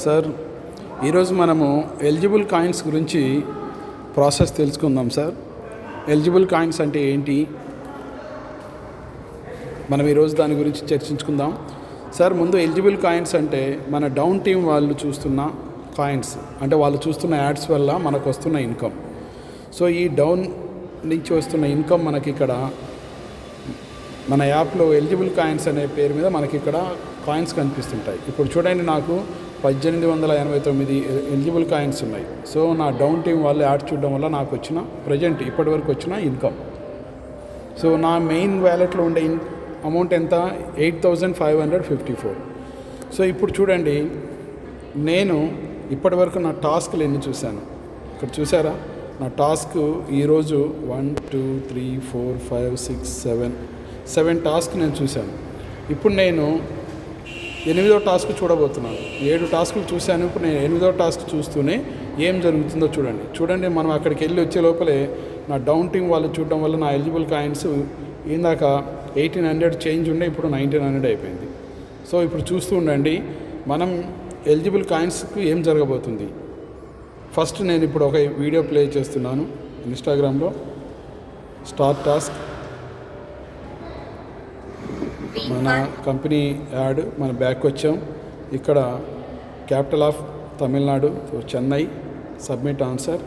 Sir ఈరోజు మనము eligible coins గురించి ప్రాసెస్ తెలుసుకుందాం సార్. ఎలిజిబుల్ కాయిన్స్ అంటే ఏంటి, మనం ఈరోజు దాని గురించి చర్చించుకుందాం సార్. ముందు ఎలిజిబుల్ కాయిన్స్ అంటే మన డౌన్ టీమ్ వాళ్ళు చూస్తున్న కాయిన్స్, అంటే వాళ్ళు చూస్తున్న యాడ్స్ వల్ల మనకు వస్తున్న ఇన్కమ్. సో ఈ డౌన్ నుంచి వస్తున్న ఇన్కమ్ మనకి ఇక్కడ మన యాప్లో ఎలిజిబుల్ కాయిన్స్ అనే పేరు మీద మనకి ఇక్కడ కాయిన్స్ కనిపిస్తుంటాయి. ఇప్పుడు చూడండి, నాకు 1889 ఎలిజిబుల్ కాయిన్స్ ఉన్నాయి. సో నా డౌన్ టీమ్ వాళ్ళు యాడ్ చూడడం వల్ల నాకు వచ్చిన ప్రజెంట్ ఇప్పటి వరకు వచ్చిన ఇన్కమ్. సో నా మెయిన్ వ్యాలెట్లో ఉండే అమౌంట్ ఎంత, 8554. సో ఇప్పుడు చూడండి, నేను ఇప్పటి వరకు నా టాస్క్లు ఎన్ని చూశాను ఇక్కడ చూసారా. నా టాస్క్ ఈరోజు 1 2 3 4 5 6 7 టాస్క్ నేను చూశాను. ఇప్పుడు నేను 8వ టాస్క్ చూడబోతున్నాను. 7 టాస్కులు చూశాను. ఇప్పుడు నేను 8వ టాస్క్ చూస్తూనే ఏం జరుగుతుందో చూడండి. మనం అక్కడికి వెళ్ళి వచ్చే లోపలే నా డౌన్ టీమ్ వాళ్ళు చూడడం వల్ల నా ఎలిజిబుల్ కాయిన్స్ ఇందాక 1800 చేంజ్ ఉండే ఇప్పుడు 1900 అయిపోయింది. సో ఇప్పుడు చూస్తూ ఉండండి, మనం ఎలిజిబుల్ కాయిన్స్కి ఏం జరగబోతుంది. ఫస్ట్ నేను ఇప్పుడు ఒక వీడియో ప్లే చేస్తున్నాను ఇన్స్టాగ్రామ్లో. స్టార్ట్ టాస్క్, మన కంపెనీ యాడ్, మన బ్యాక్ వచ్చాం. ఇక్కడ capital of Tamil Nadu, Chennai. Submit answer.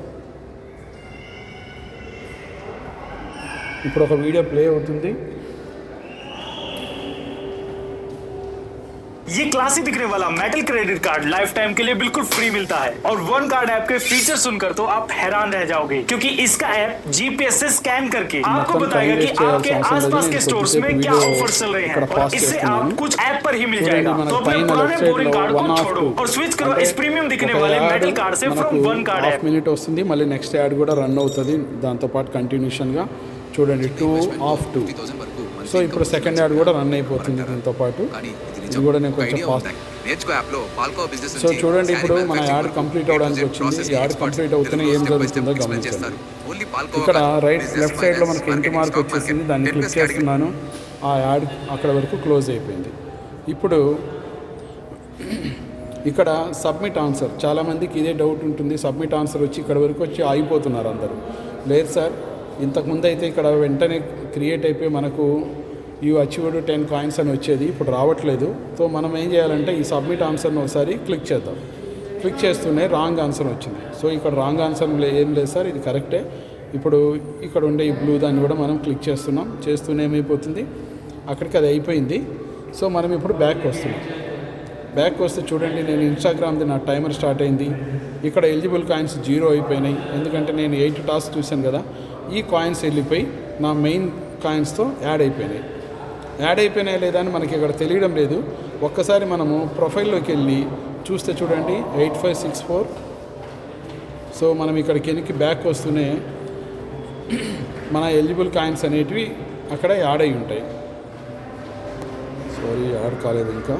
ఇప్పుడు ఒక వీడియో ప్లే అవుతుంది. ये क्लासी दिखने वाला metal credit card life time के लिए बिल्कुल फ्री मिलता है और वन कार्ड ऐप के फीचर सुनकर तो आप हैरान रह जाओगे, क्योंकि इसका ऐप जीपीएस से स्कैन करके आपको बताएगा कि आपके आसपास के स्टोर्स में क्या ऑफर चल रहे हैं और इससे आप कुछ ऐप पर ही मिल जाएगा. तो अपने पुराने बोरिंग कार्ड को छोड़ो और स्विच करो इस प्रीमियम दिखने वाले मेटल कार्ड से from one card app. Minute వస్తుంది, మళ్ళీ నెక్స్ట్ యాడ్ కూడా రన్ అవుతుంది దాంతోపాటు కంటిన్యూషన్గా. చూడండి 2 of 2. సో ఇప్పుడు సెకండ్ యాడ్ కూడా రన్ అయిపోతుంది దీంతోపాటు. ఇది కూడా నేను కొంచెం ఫాస్ట్. సో చూడండి, ఇప్పుడు మన యాడ్ కంప్లీట్ అవడానికి వచ్చింది. ఈ యాడ్ కంప్లీట్ అవుతూనే ఏం జరుగుతుందో గమనించండి. ఇక్కడ లెఫ్ట్ సైడ్లో మనకి ఎంట్రీ మార్క్ వచ్చేసింది, దాన్ని క్లిక్ చేస్తున్నాను. ఆ యాడ్ అక్కడ వరకు క్లోజ్ అయిపోయింది. ఇప్పుడు ఇక్కడ సబ్మిట్ ఆన్సర్, చాలామందికి ఇదే డౌట్ ఉంటుంది. సబ్మిట్ ఆన్సర్ వచ్చి ఇక్కడ వరకు వచ్చి ఆగిపోతున్నారు అందరూ. లేదు సార్, ఇంతకుముందు అయితే ఇక్కడ వెంటనే క్రియేట్ అయిపోయి మనకు యూ అచీవ్డ్ 10 కాయిన్స్ అని వచ్చేది, ఇప్పుడు రావట్లేదు. సో మనం ఏం చేయాలంటే ఈ సబ్మిట్ ఆన్సర్ని ఒకసారి క్లిక్ చేద్దాం. క్లిక్ చేస్తూనే రాంగ్ ఆన్సర్ వచ్చింది. సో ఇక్కడ రాంగ్ ఆన్సర్ ఏం లేదు సార్, ఇది కరెక్టే. ఇప్పుడు ఇక్కడ ఉండే ఈ బ్లూ దాన్ని కూడా మనం క్లిక్ చేస్తున్నాం. చేస్తూనే ఏమైపోతుంది, అక్కడికి అది అయిపోయింది. సో మనం ఇప్పుడు బ్యాక్ వస్తున్నాం. బ్యాక్ వస్తే చూడండి, నేను ఇన్స్టాగ్రామ్ది నా టైమర్ స్టార్ట్ అయింది. ఇక్కడ ఎలిజిబుల్ కాయిన్స్ 0 అయిపోయినాయి, ఎందుకంటే నేను 8 టాస్క్ చూశాను కదా. ఈ కాయిన్స్ వెళ్ళిపోయి నా మెయిన్ కాయిన్స్తో యాడ్ అయిపోయినాయి. యాడ్ అయిపోయినాయి లేదా అని మనకి ఇక్కడ తెలియడం లేదు. ఒక్కసారి మనము ప్రొఫైల్లోకి వెళ్ళి చూస్తే చూడండి 8564. సో మనం ఇక్కడికి వెనక్కి బ్యాక్ వస్తూనే మన ఎలిజిబుల్ కాయిన్స్ అనేటివి అక్కడ యాడ్ అయి ఉంటాయి. సారీ, యాడ్ కాలేదు ఇంకా.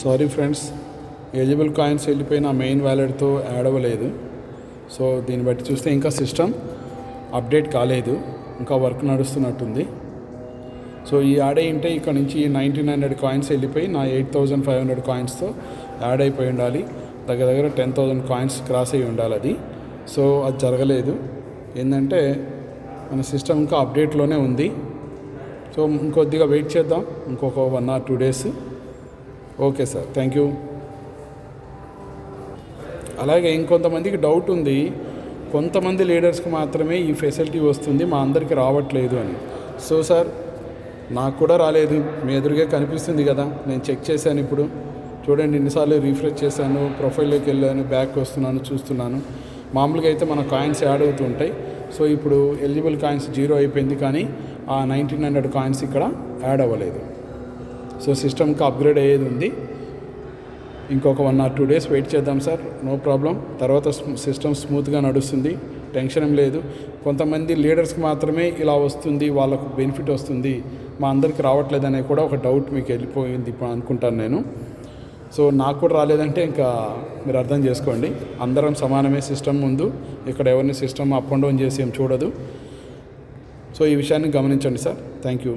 సారీ ఫ్రెండ్స్, ఎలిజిబుల్ కాయిన్స్ వెళ్ళిపోయిన మెయిన్ వ్యాలెట్తో యాడ్ అవ్వలేదు. సో దీన్ని బట్టి చూస్తే ఇంకా సిస్టమ్ అప్డేట్ కాలేదు, ఇంకా వర్క్ నడుస్తున్నట్టుంది. సో ఈ యాడ్ అయ్యింటే ఇక్కడ నుంచి 1900 కాయిన్స్ వెళ్ళిపోయి నా 8500 కాయిన్స్తో యాడ్ అయిపోయి ఉండాలి. దగ్గర 10,000 కాయిన్స్ క్రాస్ అయ్యి ఉండాలి అది. సో అది జరగలేదు. ఏంటంటే మన సిస్టమ్ ఇంకా అప్డేట్లోనే ఉంది. సో ఇంకొద్దిగా వెయిట్ చేద్దాం, ఇంకొక 1 or 2 days. Okay sir, thank you. అలాగే ఇంకొంతమందికి డౌట్ ఉంది, కొంతమంది లీడర్స్కి మాత్రమే ఈ ఫెసిలిటీ వస్తుంది, మా అందరికీ రావట్లేదు అని. సో సార్, నాకు కూడా రాలేదు. మీ ఎదురుగా కనిపిస్తుంది కదా, నేను చెక్ చేశాను. ఇప్పుడు చూడండి, ఎన్నిసార్లు రీఫ్రెష్ చేశాను, ప్రొఫైల్లోకి వెళ్ళాను, బ్యాక్ వస్తున్నాను, చూస్తున్నాను. మామూలుగా అయితే మన కాయిన్స్ యాడ్ అవుతూ ఉంటాయి. సో ఇప్పుడు ఎలిజిబుల్ కాయిన్స్ 0 అయిపోయింది, కానీ ఆ 1900 కాయిన్స్ ఇక్కడ యాడ్ అవ్వలేదు. సో సిస్టమ్కి అప్గ్రేడ్ అయ్యేది ఉంది. ఇంకొక 1 or 2 days వెయిట్ చేద్దాం సార్, నో ప్రాబ్లం. తర్వాత సిస్టమ్ స్మూత్గా నడుస్తుంది, టెన్షన్ ఏం లేదు. కొంతమంది లీడర్స్కి మాత్రమే ఇలా వస్తుంది, వాళ్ళకు బెనిఫిట్ వస్తుంది మా అందరికి రావట్లేదనే కూడా ఒక డౌట్ మీకు వెళ్ళిపోయింది ఇప్పుడు అనుకుంటాను నేను. సో నాకు కూడా రాలేదంటే ఇంకా మీరు అర్థం చేసుకోండి. అందరం సమానమే సిస్టమ్ ముందు. ఇక్కడ ఎవరిని సిస్టమ్ అప్ అండ్ డౌన్ చేసి ఏం చూడదు. సో ఈ విషయాన్ని గమనించండి సార్. Thank you.